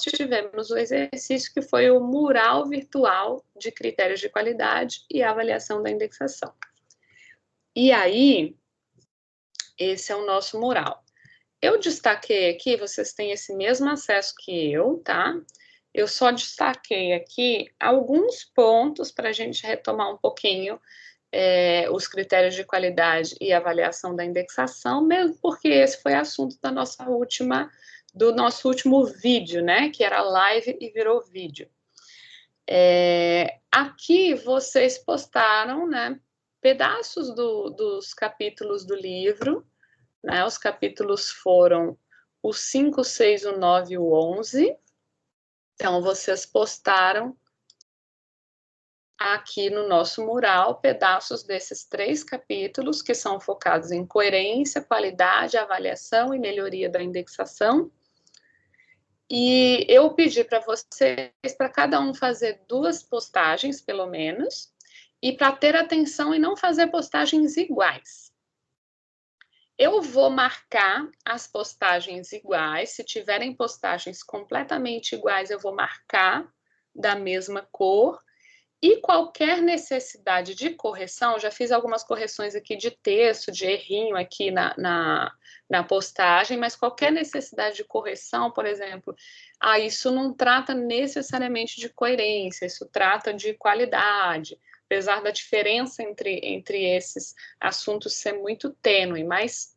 tivemos o exercício que foi o mural virtual de critérios de qualidade e avaliação da indexação. E aí, esse é o nosso mural. Eu destaquei aqui, vocês têm esse mesmo acesso que eu, tá? Eu só destaquei aqui alguns pontos para a gente retomar um pouquinho os critérios de qualidade e avaliação da indexação, mesmo porque esse foi assunto do nosso último vídeo, né? Que era live e virou vídeo. Aqui vocês postaram, né? Pedaços dos capítulos do livro, né? Os capítulos foram o 5, 6, o 9 e o 11. Então, vocês postaram aqui no nosso mural pedaços desses 3 capítulos, que são focados em coerência, qualidade, avaliação e melhoria da indexação. E eu pedi para vocês, para cada um fazer 2 postagens, pelo menos, e para ter atenção e não fazer postagens iguais. Eu vou marcar as postagens iguais. Se tiverem postagens completamente iguais, eu vou marcar da mesma cor. E qualquer necessidade de correção, já fiz algumas correções aqui de texto, de errinho aqui na postagem, mas qualquer necessidade de correção, por exemplo, isso não trata necessariamente de coerência, isso trata de qualidade, apesar da diferença entre esses assuntos ser muito tênue, mas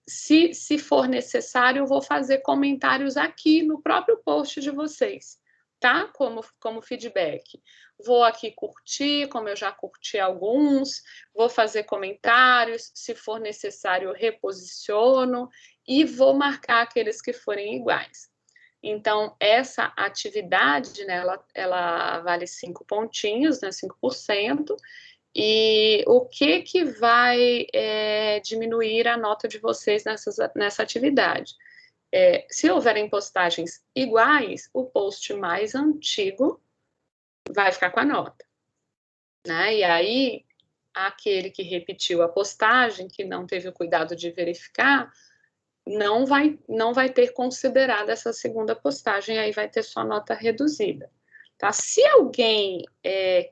se for necessário, eu vou fazer comentários aqui no próprio post de vocês, tá? Como feedback. Vou aqui curtir, como eu já curti alguns, vou fazer comentários, se for necessário, eu reposiciono e vou marcar aqueles que forem iguais. Então, essa atividade, né, ela vale 5 pontinhos, né, 5%, e o que vai diminuir a nota de vocês nessa atividade? Se houverem postagens iguais, o post mais antigo vai ficar com a nota, né? E aí, aquele que repetiu a postagem, que não teve o cuidado de verificar, não vai ter considerado essa segunda postagem, aí vai ter só nota reduzida. Tá? Se alguém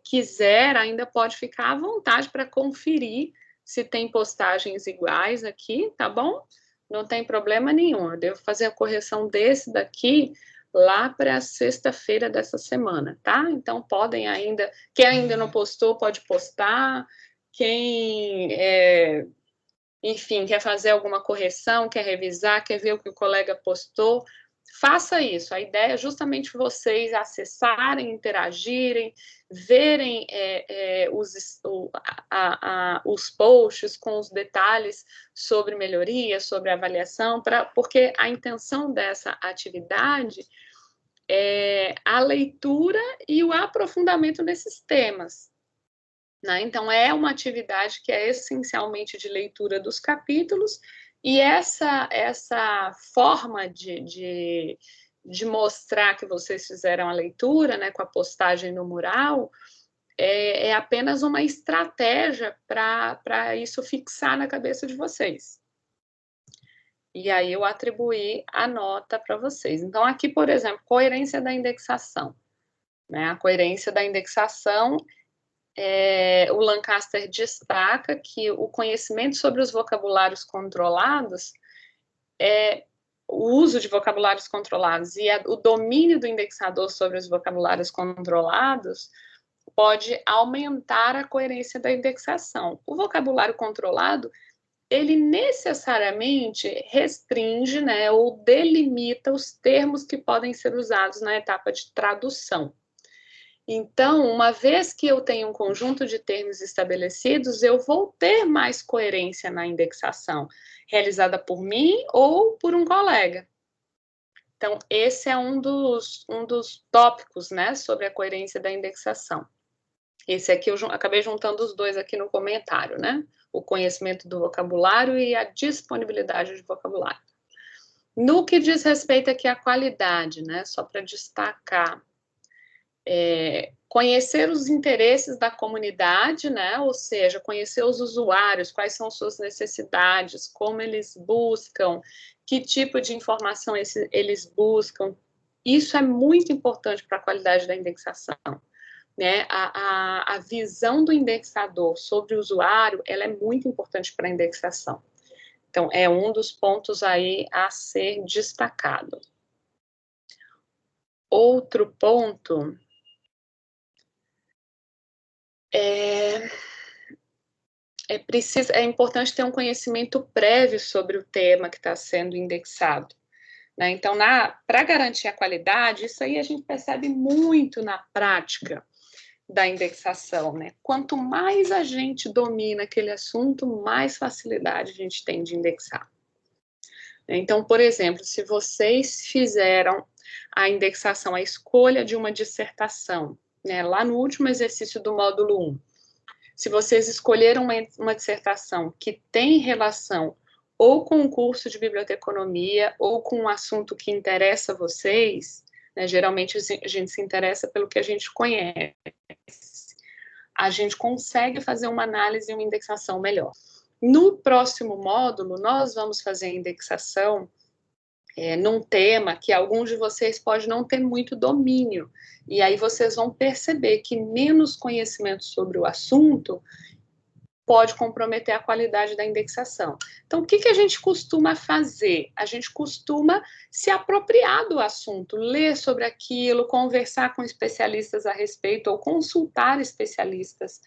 quiser, ainda pode ficar à vontade para conferir se tem postagens iguais aqui, tá bom? Não tem problema nenhum. Eu devo fazer a correção desse daqui lá para sexta-feira dessa semana, tá? Então, podem ainda... Quem ainda não postou, pode postar. Quem... enfim, quer fazer alguma correção, quer revisar, quer ver o que o colega postou, faça isso. A ideia é justamente vocês acessarem, interagirem, verem os posts com os detalhes sobre melhoria, sobre avaliação, porque a intenção dessa atividade é a leitura e o aprofundamento desses temas. Né? Então, é uma atividade que é essencialmente de leitura dos capítulos, e essa forma de mostrar que vocês fizeram a leitura, né, com a postagem no mural, é apenas uma estratégia para isso fixar na cabeça de vocês. E aí eu atribuí a nota para vocês. Então, aqui, por exemplo, coerência da indexação. Né? A coerência da indexação... o Lancaster destaca que o conhecimento sobre os vocabulários controlados, o uso de vocabulários controlados e o domínio do indexador sobre os vocabulários controlados pode aumentar a coerência da indexação. O vocabulário controlado, ele necessariamente restringe, né, ou delimita os termos que podem ser usados na etapa de tradução. Então, uma vez que eu tenho um conjunto de termos estabelecidos, eu vou ter mais coerência na indexação, realizada por mim ou por um colega. Então, esse é um dos tópicos, né, sobre a coerência da indexação. Esse aqui eu acabei juntando os dois aqui no comentário, né? O conhecimento do vocabulário e a disponibilidade de vocabulário. No que diz respeito aqui à qualidade, né, só para destacar, conhecer os interesses da comunidade, né? Ou seja, conhecer os usuários, quais são suas necessidades, como eles buscam, que tipo de informação eles buscam, isso é muito importante para a qualidade da indexação, né? A visão do indexador sobre o usuário, ela é muito importante para a indexação. Então, é um dos pontos aí a ser destacado. Outro ponto é importante ter um conhecimento prévio sobre o tema que está sendo indexado, né? Então, para garantir a qualidade, isso aí a gente percebe muito na prática da indexação, né? Quanto mais a gente domina aquele assunto, mais facilidade a gente tem de indexar. Então, por exemplo, se vocês fizeram a indexação, a escolha de uma dissertação, né, lá no último exercício do módulo 1, se vocês escolheram uma dissertação que tem relação ou com o curso de biblioteconomia ou com um assunto que interessa a vocês, né, geralmente a gente se interessa pelo que a gente conhece, a gente consegue fazer uma análise e uma indexação melhor. No próximo módulo, nós vamos fazer a indexação num tema que alguns de vocês podem não ter muito domínio, e aí vocês vão perceber que menos conhecimento sobre o assunto pode comprometer a qualidade da indexação. Então, o que a gente costuma fazer? A gente costuma se apropriar do assunto, ler sobre aquilo, conversar com especialistas a respeito, ou consultar especialistas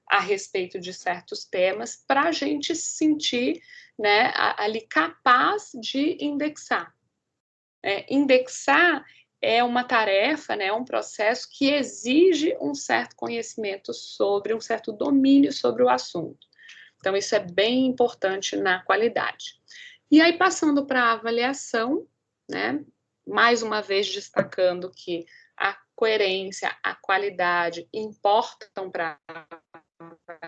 a respeito de certos temas, para a gente se sentir, né, ali capaz de indexar. Indexar é uma tarefa, né, é um processo que exige um certo conhecimento sobre, um certo domínio sobre o assunto. Então, isso é bem importante na qualidade. E aí, passando para a avaliação, né, mais uma vez destacando que a coerência, a qualidade importam para a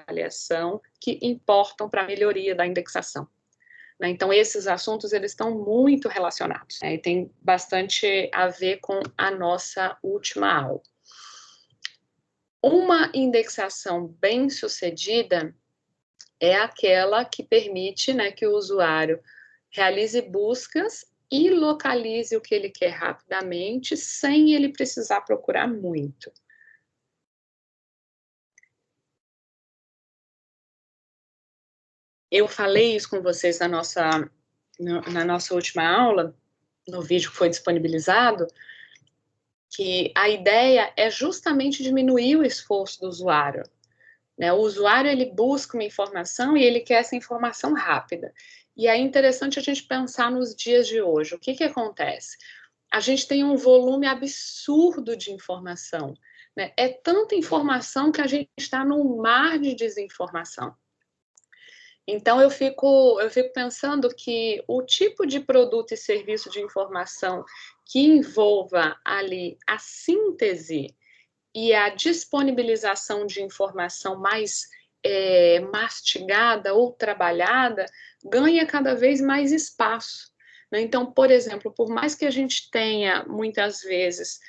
avaliação, que importam para a melhoria da indexação. Então, esses assuntos, eles estão muito relacionados, né, e tem bastante a ver com a nossa última aula. Uma indexação bem-sucedida é aquela que permite, né, que o usuário realize buscas e localize o que ele quer rapidamente, sem ele precisar procurar muito. Eu falei isso com vocês na nossa última aula, no vídeo que foi disponibilizado, que a ideia é justamente diminuir o esforço do usuário, né? O usuário, ele busca uma informação e ele quer essa informação rápida. E é interessante a gente pensar nos dias de hoje. O que acontece? A gente tem um volume absurdo de informação, né? É tanta informação que a gente está num mar de desinformação. Então, eu fico pensando que o tipo de produto e serviço de informação que envolva ali a síntese e a disponibilização de informação mais mastigada ou trabalhada ganha cada vez mais espaço, né? Então, por exemplo, por mais que a gente tenha, muitas vezes,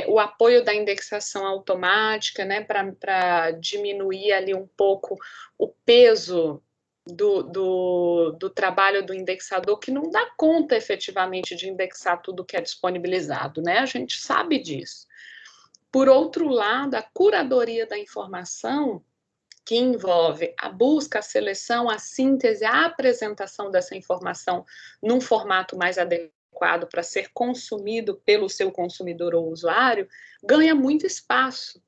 o apoio da indexação automática, né, para diminuir ali um pouco o peso do trabalho do indexador, que não dá conta efetivamente de indexar tudo que é disponibilizado, né? A gente sabe disso. Por outro lado, a curadoria da informação, que envolve a busca, a seleção, a síntese, a apresentação dessa informação num formato mais adequado para ser consumido pelo seu consumidor ou usuário, ganha muito espaço,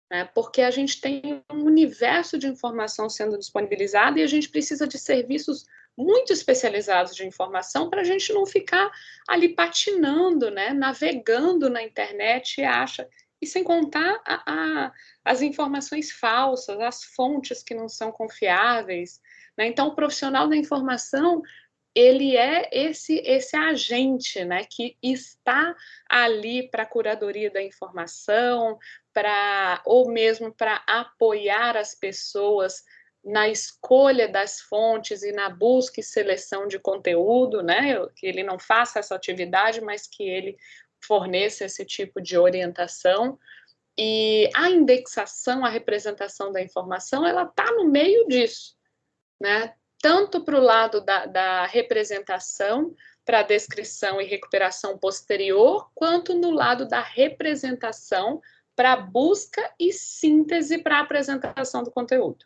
né? Porque a gente tem um universo de informação sendo disponibilizado e a gente precisa de serviços muito especializados de informação para a gente não ficar ali patinando, né? Navegando na internet e sem contar as informações falsas, as fontes que não são confiáveis, né? Então, o profissional da informação, ele é esse agente, né, que está ali para a curadoria da informação, ou mesmo para apoiar as pessoas na escolha das fontes e na busca e seleção de conteúdo, né, que ele não faça essa atividade, mas que ele forneça esse tipo de orientação. E a indexação, a representação da informação, ela está no meio disso, né? Tanto para o lado da representação, para descrição e recuperação posterior, quanto no lado da representação, para busca e síntese para a apresentação do conteúdo.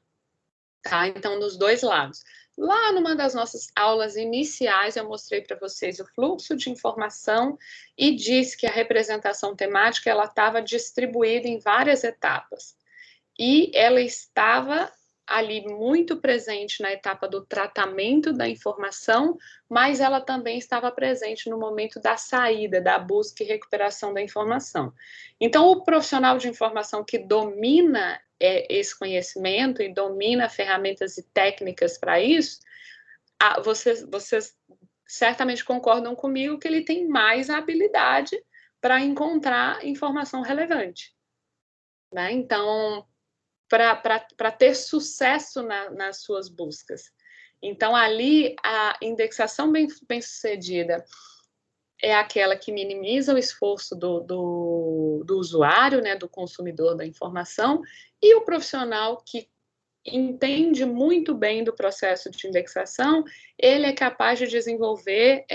Tá? Então, nos dois lados. Lá numa das nossas aulas iniciais, eu mostrei para vocês o fluxo de informação e disse que a representação temática ela estava distribuída em várias etapas. E ela estava ali muito presente na etapa do tratamento da informação, mas ela também estava presente no momento da saída, da busca e recuperação da informação. Então, o profissional de informação que domina esse conhecimento e domina ferramentas e técnicas para isso, vocês certamente concordam comigo que ele tem mais habilidade para encontrar informação relevante, né? Então, para ter sucesso nas suas buscas. Então, ali, a indexação bem-sucedida é aquela que minimiza o esforço do usuário, né, do consumidor da informação, e o profissional que entende muito bem do processo de indexação, ele é capaz de desenvolver,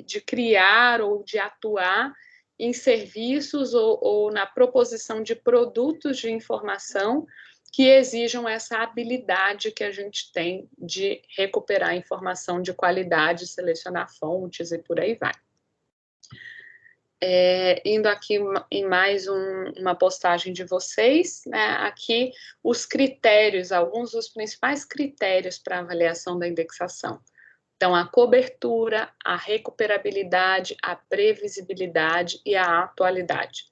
de criar ou de atuar em serviços ou na proposição de produtos de informação que exijam essa habilidade que a gente tem de recuperar informação de qualidade, selecionar fontes e por aí vai. Indo aqui em mais uma postagem de vocês, né, aqui os critérios, alguns dos principais critérios para avaliação da indexação. Então, a cobertura, a recuperabilidade, a previsibilidade e a atualidade.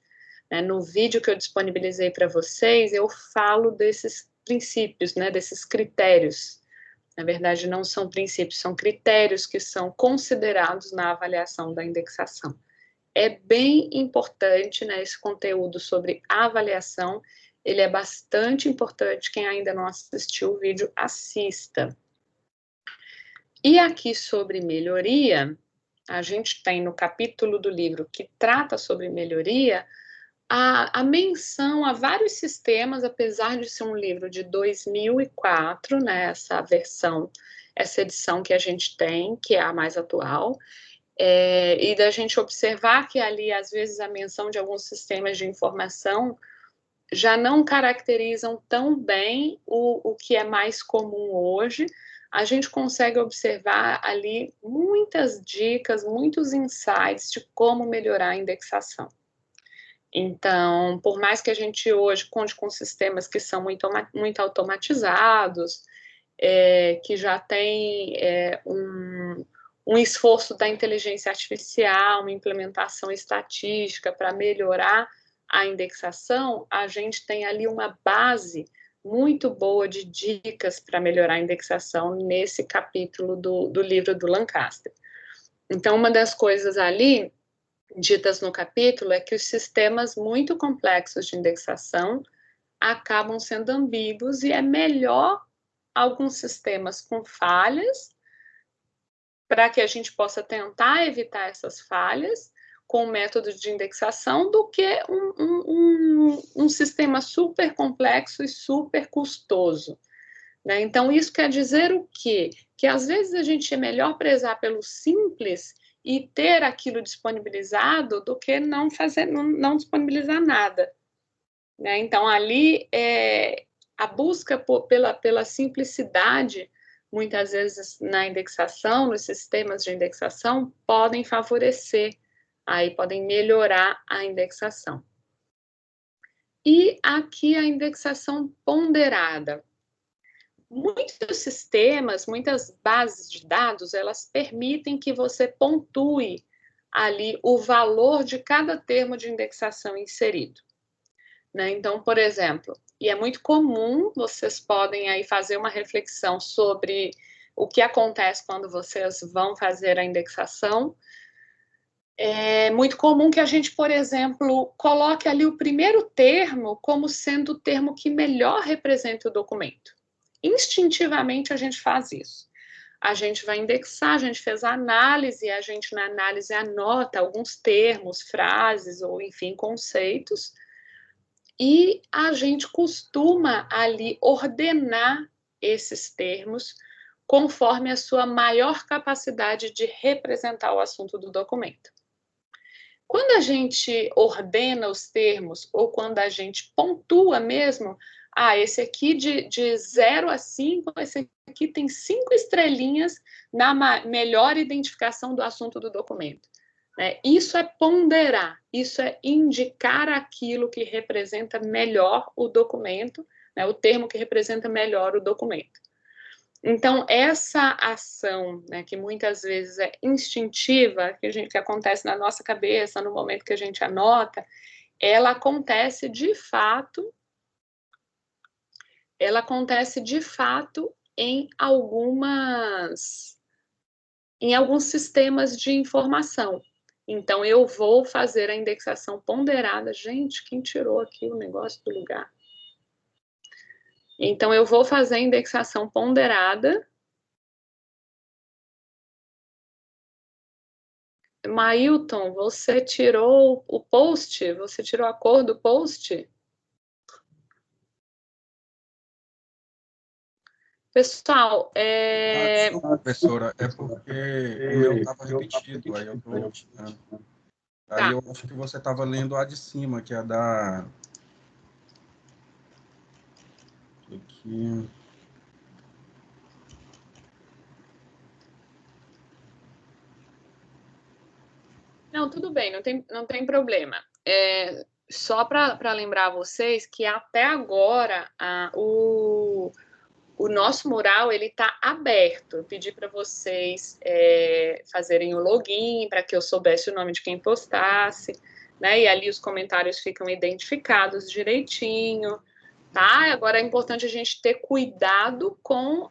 No vídeo que eu disponibilizei para vocês, eu falo desses princípios, né, desses critérios. Na verdade, não são princípios, são critérios que são considerados na avaliação da indexação. É bem importante, né, esse conteúdo sobre avaliação, ele é bastante importante. Quem ainda não assistiu o vídeo, assista. E aqui sobre melhoria, a gente tem no capítulo do livro que trata sobre melhoria, a menção a vários sistemas, apesar de ser um livro de 2004, né, essa edição que a gente tem, que é a mais atual, e da gente observar que ali, às vezes, a menção de alguns sistemas de informação já não caracterizam tão bem o que é mais comum hoje. A gente consegue observar ali muitas dicas, muitos insights de como melhorar a indexação. Então, por mais que a gente hoje conte com sistemas que são muito automatizados, que já tem um esforço da inteligência artificial, uma implementação estatística para melhorar a indexação, a gente tem ali uma base muito boa de dicas para melhorar a indexação nesse capítulo do livro do Lancaster. Então, uma das coisas ali ditas no capítulo é que os sistemas muito complexos de indexação acabam sendo ambíguos e é melhor alguns sistemas com falhas para que a gente possa tentar evitar essas falhas com o método de indexação do que um sistema super complexo e super custoso, né? Então, isso quer dizer o quê? Que às vezes a gente é melhor prezar pelo simples e ter aquilo disponibilizado do que não disponibilizar nada, né? Então, ali, a busca pela simplicidade, muitas vezes na indexação, nos sistemas de indexação, podem favorecer, aí podem melhorar a indexação. E aqui a indexação ponderada. Muitos sistemas, muitas bases de dados, elas permitem que você pontue ali o valor de cada termo de indexação inserido, né? Então, por exemplo, e é muito comum, vocês podem aí fazer uma reflexão sobre o que acontece quando vocês vão fazer a indexação. É muito comum que a gente, por exemplo, coloque ali o primeiro termo como sendo o termo que melhor representa o documento. Instintivamente a gente faz isso. A gente vai indexar, a gente fez a análise, a gente na análise anota alguns termos, frases ou, enfim, conceitos, e a gente costuma ali ordenar esses termos conforme a sua maior capacidade de representar o assunto do documento. Quando a gente ordena os termos, ou quando a gente pontua mesmo, esse aqui de 0 a 5, esse aqui tem 5 estrelinhas na melhor identificação do assunto do documento. Isso é ponderar, isso é indicar aquilo que representa melhor o documento, o termo que representa melhor o documento. Então, essa ação, que muitas vezes é instintiva, que acontece na nossa cabeça, no momento que a gente anota, ela acontece de fato em alguns sistemas de informação. Então, eu vou fazer a indexação ponderada. Gente, quem tirou aqui o negócio do lugar? Então, eu vou fazer a indexação ponderada. Mailton, você tirou o post? Você tirou a cor do post? Pessoal, professora, é porque o meu estava repetido, aí eu estou tirando. Aí eu acho que você estava lendo a de cima, que é a da... Aqui. Não, tudo bem, não tem problema. Só para lembrar vocês que até agora o nosso mural ele está aberto. Eu pedi para vocês fazerem o login para que eu soubesse o nome de quem postasse, e ali os comentários ficam identificados direitinho. Tá? Agora é importante a gente ter cuidado com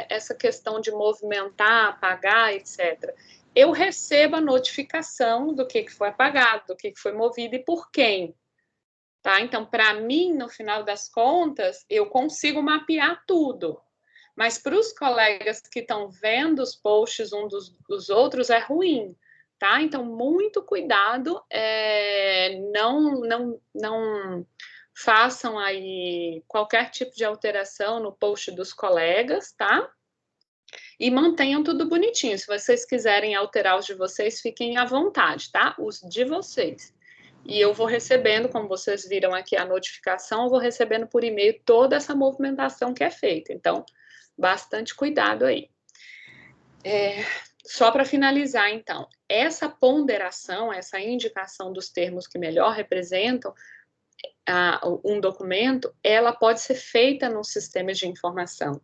essa questão de movimentar, apagar, etc. Eu recebo a notificação do que foi apagado, do que foi movido e por quem. Tá? Então, para mim, no final das contas, eu consigo mapear tudo. Mas para os colegas que estão vendo os posts um dos outros, é ruim. Tá? Então, muito cuidado, não façam aí qualquer tipo de alteração no post dos colegas, tá? E mantenham tudo bonitinho. Se vocês quiserem alterar os de vocês, fiquem à vontade, tá? Os de vocês. E eu vou recebendo, como vocês viram aqui a notificação, eu vou recebendo por e-mail toda essa movimentação que é feita. Então, bastante cuidado aí. Só para finalizar, então, essa ponderação, essa indicação dos termos que melhor representam um documento, ela pode ser feita num sistema de informação.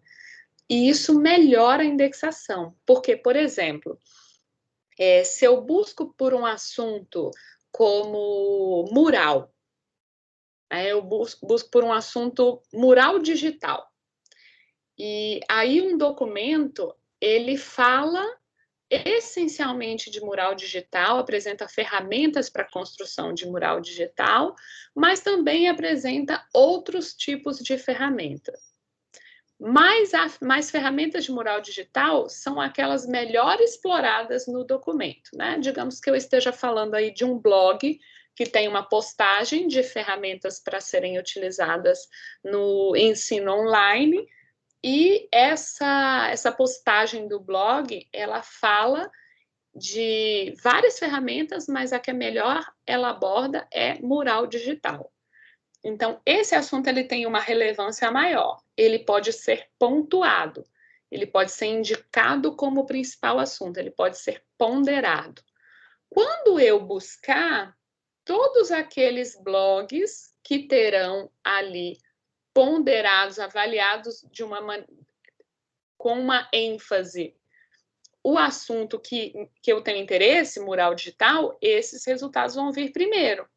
E isso melhora a indexação. Porque, por exemplo, se eu busco por um assunto como mural, eu busco por um assunto mural digital. E aí um documento, ele fala essencialmente de mural digital, apresenta ferramentas para a construção de mural digital, mas também apresenta outros tipos de ferramentas. Mas ferramentas de mural digital são aquelas melhor exploradas no documento, né? Digamos que eu esteja falando aí de um blog que tem uma postagem de ferramentas para serem utilizadas no ensino online, e essa postagem do blog, ela fala de várias ferramentas, mas a que é melhor ela aborda é mural digital. Então, esse assunto ele tem uma relevância maior. Ele pode ser pontuado, ele pode ser indicado como principal assunto, ele pode ser ponderado. Quando eu buscar, todos aqueles blogs que terão ali ponderados, avaliados com uma ênfase, o assunto que eu tenho interesse, mural digital, esses resultados vão vir primeiro.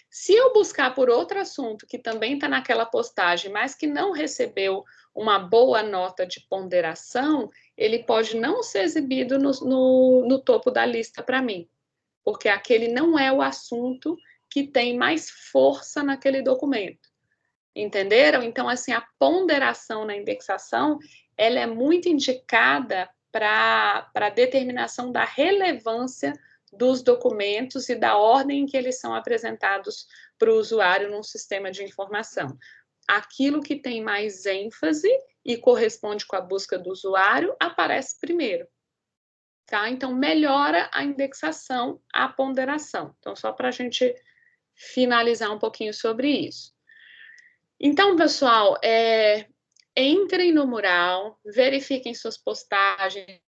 Se eu buscar por outro assunto que também está naquela postagem, mas que não recebeu uma boa nota de ponderação, ele pode não ser exibido no topo da lista para mim, porque aquele não é o assunto que tem mais força naquele documento. Entenderam? Então, assim, a ponderação na indexação, ela é muito indicada para a determinação da relevância dos documentos e da ordem em que eles são apresentados para o usuário num sistema de informação. Aquilo que tem mais ênfase e corresponde com a busca do usuário, aparece primeiro. Tá? Então, melhora a indexação, a ponderação. Então, só para a gente finalizar um pouquinho sobre isso. Então, pessoal, entrem no mural, verifiquem suas postagens,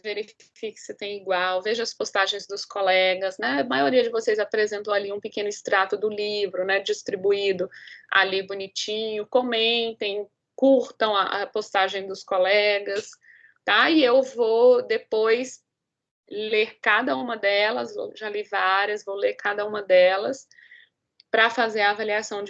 verifiquem se tem igual, veja as postagens dos colegas, né? A maioria de vocês apresentou ali um pequeno extrato do livro, né? Distribuído ali bonitinho. Comentem, curtam a postagem dos colegas, tá? E eu vou depois ler cada uma delas, já li várias, vou ler cada uma delas para fazer a avaliação de